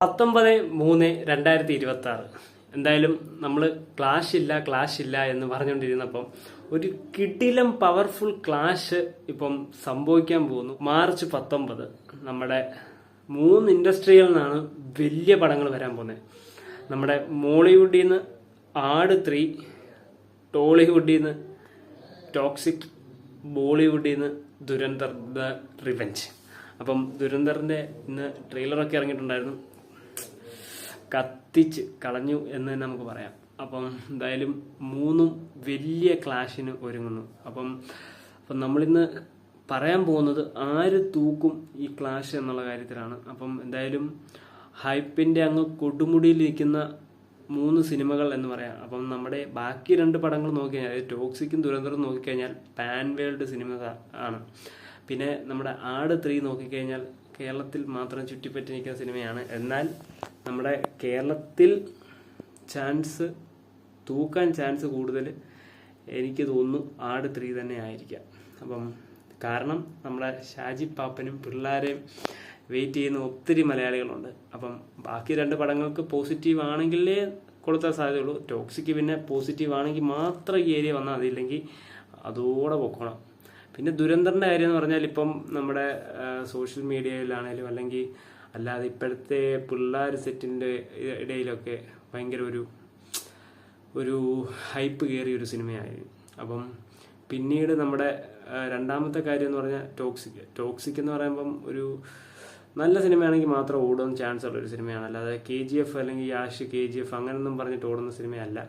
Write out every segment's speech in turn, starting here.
19/3/2026 എന്തായാലും നമ്മൾ ക്ലാഷ് ഇല്ല എന്ന് പറഞ്ഞുകൊണ്ടിരുന്നപ്പം ഒരു കിടിലം പവർഫുൾ ക്ലാഷ് ഇപ്പം സംഭവിക്കാൻ പോകുന്നു. മാർച്ച് 19 നമ്മുടെ 3 ഇൻഡസ്ട്രിയിൽ നിന്നാണ് വലിയ പടങ്ങൾ വരാൻ പോകുന്നത്. നമ്മുടെ മോളിവുഡിൽ നിന്ന് ആട് 3, ടോളിവുഡിൽ നിന്ന് ടോക്സിക്, ബോളിവുഡിൽ നിന്ന് ദുരന്തർ ദ റിവെഞ്ച്. അപ്പം ദുരന്തറിന്റെ ഇന്ന് ട്രെയിലറൊക്കെ ഇറങ്ങിയിട്ടുണ്ടായിരുന്നു. കത്തിച്ച് കളഞ്ഞു എന്ന് തന്നെ നമുക്ക് പറയാം. അപ്പം എന്തായാലും 3ഉം വലിയ ക്ലാഷിന് ഒരുങ്ങുന്നു. അപ്പം നമ്മളിന്ന് പറയാൻ പോകുന്നത് ആര് തൂക്കും ഈ ക്ലാഷ് എന്നുള്ള കാര്യത്തിലാണ്. അപ്പം എന്തായാലും ഹൈപ്പിന്റെ അങ്ങ് കൊടുമുടിയിൽ നിൽക്കുന്ന 3 സിനിമകൾ എന്ന് പറയാം. അപ്പം നമ്മുടെ ബാക്കി 2 പടങ്ങൾ നോക്കിക്കഴിഞ്ഞാൽ ടോക്സിക്കും ദുരന്തറും നോക്കിക്കഴിഞ്ഞാൽ പാൻ വേൾഡ് സിനിമ ആണ്. പിന്നെ നമ്മുടെ ആട് 3 നോക്കിക്കഴിഞ്ഞാൽ കേരളത്തിൽ മാത്രം ചുറ്റിപ്പറ്റി നിൽക്കുന്ന സിനിമയാണ്. എന്നാൽ നമ്മുടെ കേരളത്തിൽ തൂക്കാൻ ചാൻസ് കൂടുതൽ എനിക്ക് തോന്നുന്നു ആട് 3 തന്നെ ആയിരിക്കാം. അപ്പം കാരണം നമ്മുടെ ഷാജി പാപ്പനും പിള്ളേരെയും വെയിറ്റ് ചെയ്യുന്ന ഒത്തിരി മലയാളികളുണ്ട്. അപ്പം ബാക്കി 2 പടങ്ങൾക്ക് പോസിറ്റീവ് ആണെങ്കിലേ കൊടുത്താൽ സാധ്യതയുള്ളൂ. ടോക്സിക്ക് പിന്നെ പോസിറ്റീവ് ആണെങ്കിൽ മാത്രം ഈ ഏരിയ വന്നാൽ അതില്ലെങ്കിൽ അതോടെ പൊക്കണം. പിന്നെ ദുരന്തറിന്റെ കാര്യം എന്ന് പറഞ്ഞാൽ ഇപ്പം നമ്മുടെ സോഷ്യൽ മീഡിയയിലാണേലും അല്ലെങ്കിൽ അല്ലാതെ ഇപ്പോഴത്തെ പിള്ളേർ സെറ്റിന്റെ ഇടയിലൊക്കെ ഭയങ്കര ഒരു ഹൈപ്പ് കയറിയ ഒരു സിനിമയായിരുന്നു. അപ്പം പിന്നീട് നമ്മുടെ രണ്ടാമത്തെ കാര്യം എന്ന് പറഞ്ഞാൽ ടോക്സിക് എന്ന് പറയുമ്പം ഒരു നല്ല സിനിമയാണെങ്കിൽ മാത്രം ഓടാൻ ചാൻസ് ഉള്ള ഒരു സിനിമയാണ്. അല്ലാതെ KGF അല്ലെങ്കിൽ യാഷ് KGF അങ്ങനെയൊന്നും പറഞ്ഞിട്ട് ഓടുന്ന സിനിമയല്ല.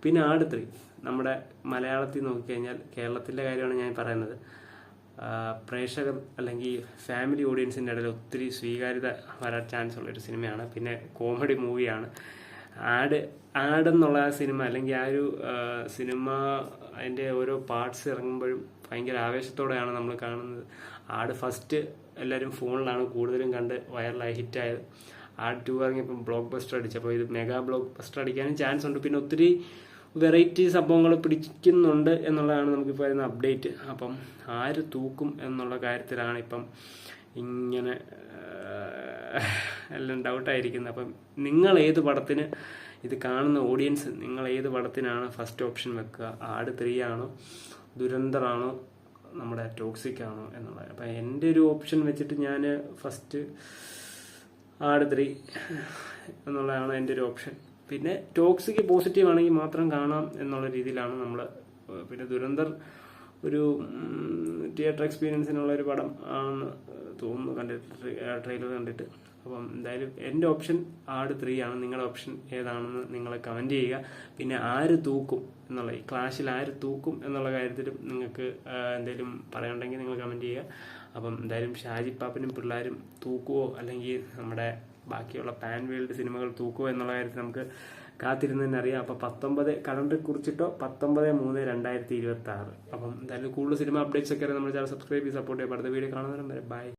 പിന്നെ ആട് 3 നമ്മുടെ മലയാളത്തിൽ നോക്കിക്കഴിഞ്ഞാൽ കേരളത്തിൻ്റെ കാര്യമാണ് ഞാൻ പറയുന്നത്. പ്രേക്ഷകർ അല്ലെങ്കിൽ ഫാമിലി ഓഡിയൻസിൻ്റെ ഇടയിൽ ഒത്തിരി സ്വീകാര്യത വരാൻ ചാൻസ് ഉള്ളൊരു സിനിമയാണ്. പിന്നെ കോമഡി മൂവിയാണ്. ആഡ് എന്നുള്ള സിനിമ അല്ലെങ്കിൽ ആ ഒരു സിനിമ അതിൻ്റെ ഓരോ പാർട്സ് ഇറങ്ങുമ്പോഴും ഭയങ്കര ആവേശത്തോടെയാണ് നമ്മൾ കാണുന്നത്. ആട് ഫസ്റ്റ് എല്ലാവരും ഫോണിലാണ് കൂടുതലും കണ്ട് വൈറലായി ഹിറ്റായത്. ആട് 2 ഇറങ്ങിയപ്പം ബ്ലോക്ക് ബസ്റ്റർ അടിച്ചപ്പോൾ ഇത് മെഗാ ബ്ലോക്ക് ബസ്റ്റർ അടിക്കാനും ചാൻസ് ഉണ്ട്. പിന്നെ ഒത്തിരി വെറൈറ്റി സംഭവങ്ങൾ പിടിക്കുന്നുണ്ട് എന്നുള്ളതാണ് നമുക്കിപ്പോൾ വരുന്ന അപ്ഡേറ്റ്. അപ്പം ആര് തൂക്കും എന്നുള്ള കാര്യത്തിലാണ് ഇപ്പം ഇങ്ങനെ എല്ലാം ഡൗട്ടായിരിക്കുന്നത്. അപ്പം നിങ്ങൾ ഏത് പടത്തിന്, ഇത് കാണുന്ന ഓഡിയൻസ് നിങ്ങൾ ഏത് പടത്തിനാണ് ഫസ്റ്റ് ഓപ്ഷൻ വെക്കുക? ആട് 3 ആണോ, ദുരന്തറാണോ, നമ്മുടെ ടോക്സിക് ആണോ എന്നുള്ളത്. അപ്പം എൻ്റെ ഒരു ഓപ്ഷൻ വെച്ചിട്ട് ഞാൻ ഫസ്റ്റ് ആട് 3 എന്നുള്ളതാണ് എൻ്റെ ഒരു ഓപ്ഷൻ. പിന്നെ ടോക്സിക് പോസിറ്റീവ് ആണെങ്കിൽ മാത്രം കാണാം എന്നുള്ള രീതിയിലാണ് നമ്മൾ. പിന്നെ ദുരന്തർ ഒരു തിയേറ്റർ എക്സ്പീരിയൻസിനുള്ള ഒരു പടം ആണെന്ന് തോന്നുന്നു കണ്ടിട്ട്, ട്രെയിലർ കണ്ടിട്ട്. അപ്പം എന്തായാലും എൻ്റെ ഓപ്ഷൻ ആട് 3 ആണ്. നിങ്ങളുടെ ഓപ്ഷൻ ഏതാണെന്ന് നിങ്ങൾ കമൻറ്റ് ചെയ്യുക. പിന്നെ ആര് തൂക്കും എന്നുള്ള, ഈ ക്ലാഷിൽ ആര് തൂക്കും എന്നുള്ള കാര്യത്തിലും നിങ്ങൾക്ക് എന്തെങ്കിലും പറയാനുണ്ടെങ്കിൽ നിങ്ങൾ കമൻറ്റ് ചെയ്യുക. അപ്പം എന്തായാലും ഷാജി പാപ്പനും പിള്ളേരും തൂക്കുവോ അല്ലെങ്കിൽ നമ്മുടെ ബാക്കിയുള്ള പാൻ വേൾഡ് സിനിമകൾ തൂക്കുവോ എന്നുള്ള കാര്യത്തിൽ നമുക്ക് കാത്തിരുന്ന് തന്നെ അറിയാം. അപ്പം 19 കലണ്ടർ കുറിച്ചിട്ടോ 19/3/2026. അപ്പം എന്തായാലും കൂടുതൽ സിനിമ അപ്ഡേറ്റ്സ് ഒക്കെ നമ്മുടെ ചാനൽ സബ്സ്ക്രൈബ് ചെയ്ത് സപ്പോർട്ട് ചെയ്യാം. അടുത്ത വീഡിയോ കാണുന്നവരെ ബൈ.